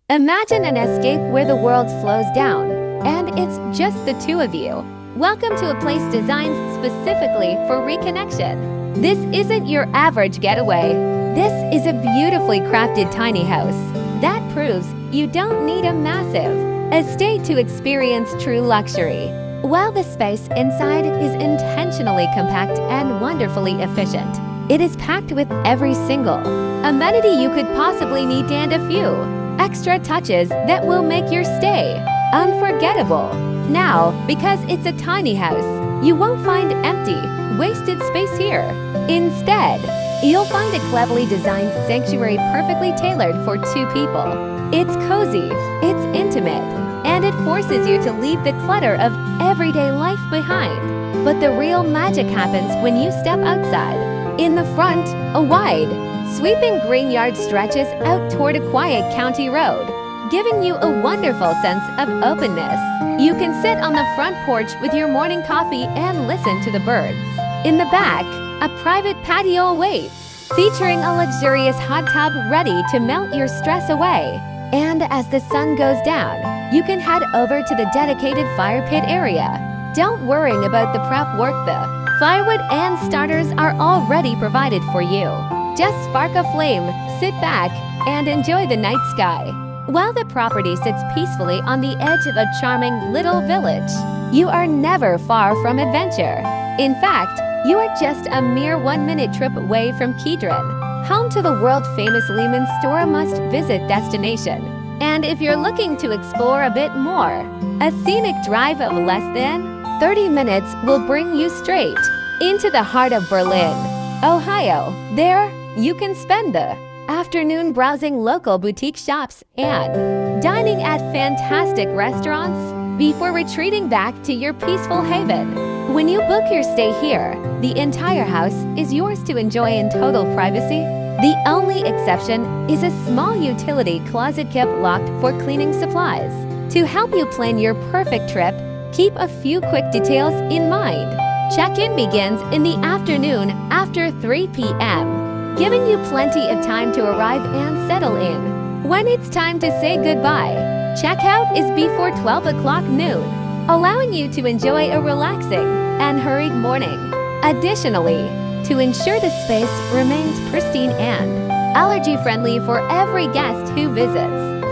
Imagine an escape where the world slows down, and it's just the two of you. Welcome to a place designed specifically for reconnection. This isn't your average getaway. This is a beautifully crafted tiny house that proves you don't need a massive estate to experience true luxury. While the space inside is intentionally compact and wonderfully efficient, it is packed with every single amenity you could possibly need and a few extra touches that will make your stay unforgettable. Now, because it's a tiny house, you won't find empty, wasted space here. Instead, you'll find a cleverly designed sanctuary perfectly tailored for two people. It's cozy, it's intimate, and it forces you to leave the clutter of everyday life behind. But the real magic happens when you step outside. In the front, a wide, sweeping green yard stretches out toward a quiet county road, giving you a wonderful sense of openness. You can sit on the front porch with your morning coffee and listen to the birds. In the back, a private patio awaits, featuring a luxurious hot tub ready to melt your stress away. And as the sun goes down, you can head over to the dedicated fire pit area. Don't worry about the prep work. The firewood and starters are already provided for you. Just spark a flame, sit back, and enjoy the night sky. While the property sits peacefully on the edge of a charming little village, you are never far from adventure. In fact, you are just a mere 1-minute trip away from Kidron, home to the world-famous Lehman store must-visit destination. And if you're looking to explore a bit more, a scenic drive of less than 30 minutes will bring you straight into the heart of Berlin, Ohio. There, you can spend the afternoon browsing local boutique shops and dining at fantastic restaurants before retreating back to your peaceful haven. When you book your stay here, the entire house is yours to enjoy in total privacy. The only exception is a small utility closet kept locked for cleaning supplies. To help you plan your perfect trip, keep a few quick details in mind. Check-in begins in the afternoon after 3 p.m., giving you plenty of time to arrive and settle in. When it's time to say goodbye, checkout is before 12 o'clock noon, allowing you to enjoy a relaxing and hurried morning. Additionally, to ensure the space remains pristine and allergy-friendly for every guest who visits,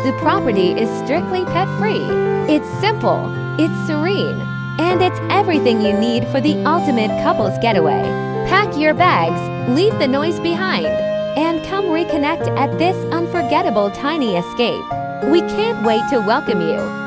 the property is strictly pet-free. It's simple, it's serene, and it's everything you need for the ultimate couples getaway. Pack your bags, leave the noise behind, and come reconnect at this unforgettable tiny escape. We can't wait to welcome you.